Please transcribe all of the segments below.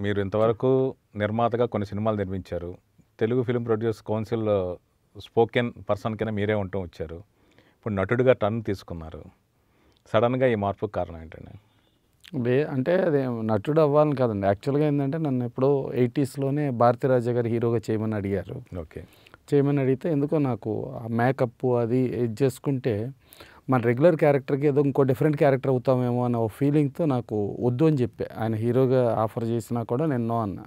మీరు ఇంతవరకు నిర్మాతగా కొన్ని సినిమాలు నిర్మించారు. Telugu film producers council spoken person కింద మీరే ఉంటూ వచ్చారు. ఇప్పుడు నటుడిగా టర్న్ తీసుకున్నారు. సడన్గా ఈ మార్పుకు కారణం ఏంటండి? అంటే అది నటుడు అవ్వాలని కాదండి. యాక్చువల్గా ఏంటంటే నన్ను ఎప్పుడో 80స్లోనే భారతీరాజా గారు హీరోగా చేయమని అడిగారు. ఓకే. చేయమని అడిగితే ఎందుకో నాకు ఆ మేకప్ అది ఇది చేసుకుంటే మన రెగ్యులర్ క్యారెక్టర్కి ఏదో ఇంకో డిఫరెంట్ క్యారెక్టర్ అవుతామేమో అనే ఒక ఫీలింగ్తో నాకు వద్దు అని చెప్పా. ఆయన హీరోగా ఆఫర్ చేసినా కూడా నేను నో అన్నా.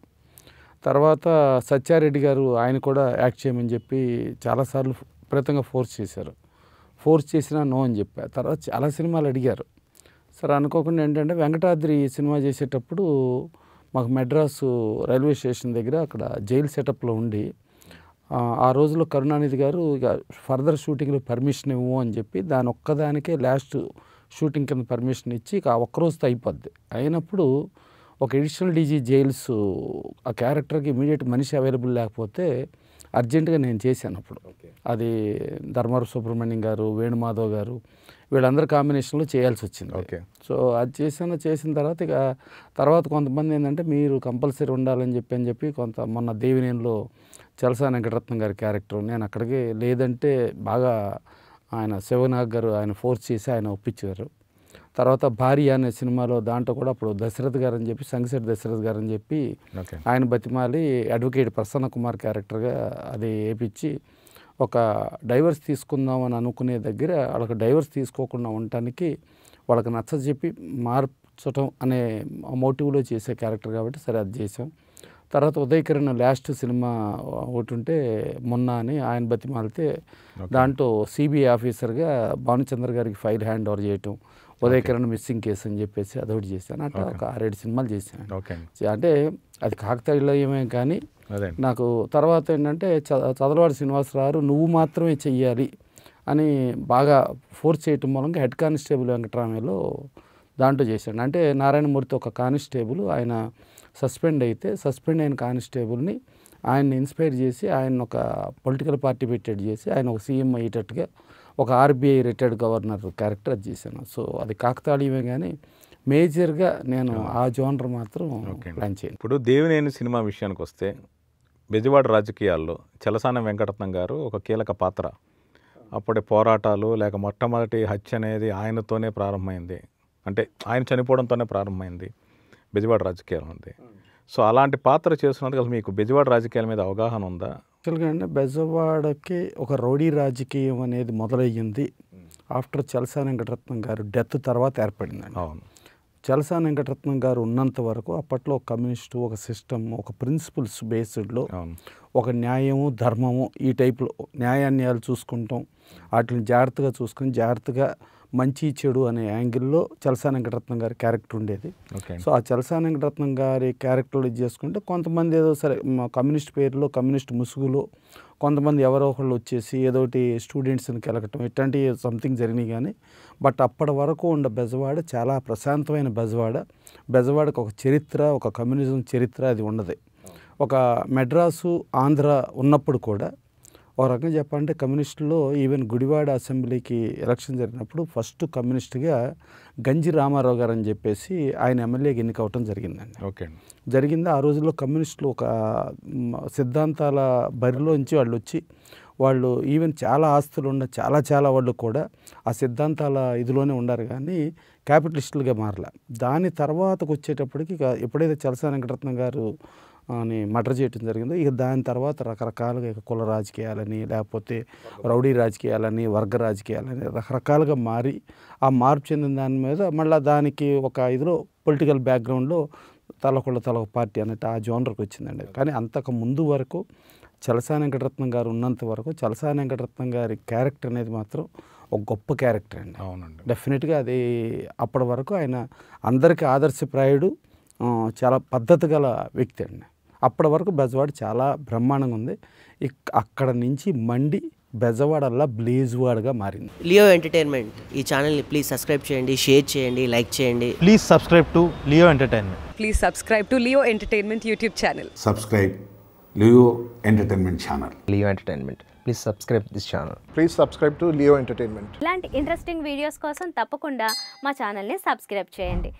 తర్వాత సత్యారెడ్డి గారు ఆయన కూడా యాక్ట్ చేయమని చెప్పి చాలాసార్లు విపరీతంగా ఫోర్స్ చేశారు. ఫోర్స్ చేసినా నో అని చెప్పా. తర్వాత చాలా సినిమాలు అడిగారు. సరే అనుకోకుండా ఏంటంటే వెంకటాద్రి సినిమా చేసేటప్పుడు మాకు మెడ్రాసు రైల్వే స్టేషన్ దగ్గర అక్కడ జైలు సెటప్లో ఉండి ఆ రోజుల్లో కరుణానిధి గారు ఇక ఫర్దర్ షూటింగ్లో పర్మిషన్ ఇవ్వు అని చెప్పి దాని ఒక్కదానికే లాస్ట్ షూటింగ్ కింద పర్మిషన్ ఇచ్చి ఇక ఆ ఒక్కరోజుతో అయిపోద్ది. అయినప్పుడు ఒక ఎడిషనల్ డీజీ జైల్స్ ఆ క్యారెక్టర్కి ఇమీడియట్ మనిషి అవైలబుల్ లేకపోతే అర్జెంటుగా నేను చేశాను. అప్పుడు అది ధర్మారు సుబ్రహ్మణ్యం గారు, వేణుమాధవ్ గారు వీళ్ళందరూ కాంబినేషన్లో చేయాల్సి వచ్చింది. ఓకే. సో అది చేసిన తర్వాత ఇక తర్వాత కొంతమంది ఏంటంటే మీరు కంపల్సరీ ఉండాలని చెప్పి మొన్న దేవినేనిలో చలసాని వెంకటరత్నం గారి క్యారెక్టర్ నేను అక్కడికి లేదంటే బాగా ఆయన శివనాగ్ గారు ఆయన ఫోర్స్ చేసి ఆయన ఒప్పించారు. తర్వాత భార్య అనే సినిమాలో దాంట్లో కూడా అప్పుడు దశరథ్ గారు అని చెప్పి సంగిశెట్టి దశరథ్ గారు అని చెప్పి ఆయన బతిమాలి అడ్వకేట్ ప్రసన్న కుమార్ క్యారెక్టర్గా అది వేయించి ఒక డైవర్స్ తీసుకుందామని అనుకునే దగ్గర వాళ్ళకి డైవర్స్ తీసుకోకుండా ఉండటానికి వాళ్ళకి నచ్చజెప్పి మార్చడం అనే మోటివ్లో చేసే క్యారెక్టర్ కాబట్టి సరే అది చేసాం. తర్వాత ఉదయ్ కిరణ్ లాస్ట్ సినిమా ఒకటి ఉంటే మొన్న అని ఆయన బతిమాలితే దాంట్లో సిబిఐ ఆఫీసర్గా భానుచంద్ర గారికి ఫైల్ హ్యాండ్ ఓవర్ చేయటం, ఉదయ్ కిరణ్ మిస్సింగ్ కేసు అని చెప్పేసి అదొకటి చేశాను. అట్లా ఒక 6-7 సినిమాలు చేశాను. అంటే అది కాకతాళీయమే కానీ నాకు తర్వాత ఏంటంటే చదలవాడి శ్రీనివాసరావు నువ్వు మాత్రమే చెయ్యాలి అని బాగా ఫోర్స్ చేయటం మూలంగా హెడ్ కానిస్టేబుల్ వెంకటరామయ్యలో దాంట్లో చేశాను. అంటే నారాయణమూర్తి ఒక కానిస్టేబుల్ ఆయన సస్పెండ్ అయిన కానిస్టేబుల్ని ఆయన్ని ఇన్స్పైర్ చేసి ఆయన ఒక పొలిటికల్ పార్టీ పెట్టేట్టు చేసి ఆయన ఒక సీఎం అయ్యేటట్టుగా ఒక ఆర్బీఐ రిటైర్డ్ గవర్నర్ క్యారెక్టర్ అది చేశాను. సో అది కాకతాళీయమే కానీ మేజర్గా నేను ఆ జోనర్ మాత్రం ప్లాన్ చేయను. ఇప్పుడు దేవినేని సినిమా విషయానికి వస్తే బెజవాడ రాజకీయాల్లో చలసాని వెంకటరత్నం గారు ఒక కీలక పాత్ర. అప్పుడే పోరాటాలు లేక మొట్టమొదటి హత్య అనేది ఆయనతోనే ప్రారంభమైంది. అంటే ఆయన చనిపోవడంతోనే ప్రారంభమైంది బెజవాడ రాజకీయాలు ఉంది. సో అలాంటి పాత్ర చేస్తున్నందుకు అసలు మీకు బెజవాడ రాజకీయాల మీద అవగాహన ఉందా? యాక్చువల్గా అంటే బెజవాడకి ఒక రౌడీ రాజకీయం అనేది మొదలయ్యింది ఆఫ్టర్ చలసాని వెంకటరత్నం గారు డెత్ తర్వాత ఏర్పడిందండి. అవును. చలసాని వెంకటరత్నం గారు ఉన్నంత వరకు అప్పట్లో ఒక కమ్యూనిస్టు ఒక సిస్టమ్ ఒక ప్రిన్సిపల్స్ బేస్డ్లో ఒక న్యాయము ధర్మము ఈ టైప్లో న్యాయాన్యాయాలు చూసుకుంటాం వాటిని జాగ్రత్తగా చూసుకుని జాగ్రత్తగా మంచి చెడు అనే యాంగిల్లో చలసాని వెంకటరత్నం గారి క్యారెక్టర్ ఉండేది. సో ఆ చలసాని వెంకటరత్నం గారి క్యారెక్టర్లు ఇది చేసుకుంటే కొంతమంది ఏదో సరే కమ్యూనిస్ట్ పేరులో కమ్యూనిస్ట్ ముసుగులో కొంతమంది ఎవరో ఒకళ్ళు వచ్చేసి ఏదోటి స్టూడెంట్స్ని కెలకటం ఇట్లాంటి సంథింగ్ జరిగినాయి. కానీ బట్ అప్పటి వరకు ఉన్న బెజవాడ చాలా ప్రశాంతమైన బెజవాడకు ఒక చరిత్ర ఒక కమ్యూనిజం చరిత్ర అది ఉన్నది. ఒక మెడ్రాసు ఆంధ్ర ఉన్నప్పుడు కూడా ఒక రకంగా చెప్పాలంటే కమ్యూనిస్టులో ఈవెన్ గుడివాడ అసెంబ్లీకి ఎలక్షన్ జరిగినప్పుడు ఫస్ట్ కమ్యూనిస్ట్గా గంజి రామారావు గారు అని చెప్పేసి ఆయన ఎమ్మెల్యేకి ఎన్నికవటం జరిగిందండి. జరిగింది. ఆ రోజుల్లో కమ్యూనిస్టులు ఒక సిద్ధాంతాల బరిలోంచి వాళ్ళు వచ్చి వాళ్ళు ఈవెన్ చాలా ఆస్తులు ఉన్న చాలా వాళ్ళు కూడా ఆ సిద్ధాంతాల ఇదిలోనే ఉన్నారు కానీ క్యాపిటలిస్టులుగా మారలే. దాని తర్వాతకు వచ్చేటప్పటికి ఎప్పుడైతే చలసాని వెంకటరత్నం గారు అని మర్డర్ చేయడం జరిగిందో ఇక దాని తర్వాత రకరకాలుగా ఇక కుల రాజకీయాలని లేకపోతే రౌడీ రాజకీయాలని వర్గ రాజకీయాలని రకరకాలుగా మారి ఆ మార్పు చెందిన దాని మీద మళ్ళీ దానికి ఒక ఇదిలో పొలిటికల్ బ్యాక్గ్రౌండ్లో తలొక పార్టీ అన్నట్టు ఆ జోనర్కి వచ్చిందండి. కానీ అంతకు ముందు వరకు చలసాని వెంకటరత్నం గారు ఉన్నంత వరకు చలసాని వెంకటరత్నం గారి క్యారెక్టర్ అనేది మాత్రం ఒక గొప్ప క్యారెక్టర్ అండి. అవునండి. డెఫినెట్గా అది అప్పటి వరకు ఆయన అందరికీ ఆదర్శప్రాయుడు, చాలా పద్ధతి గల వ్యక్తి అండి. అప్పటి వరకు బెజవాడ చాలా బ్రహ్మాండంగా ఉంది. అక్కడ నుంచి మండి బెజవాడల్లా బ్లేజ్వాడ్గా మారింది. లియో ఎంటర్టైన్మెంట్ ఈ ఛానల్ని ప్లీజ్ సబ్స్క్రైబ్ చేయండి, షేర్ చేయండి, లైక్ చేయండి. Please subscribe to Leo entertainment. Please subscribe to Leo entertainment YouTube channel. Subscribe Leo entertainment channel. Leo entertainment. Please subscribe this channel. Please subscribe to Leo entertainment. ఇలాంటి interesting videos కోసం తప్పకుండా మా ఛానల్ని subscribe చేయండి.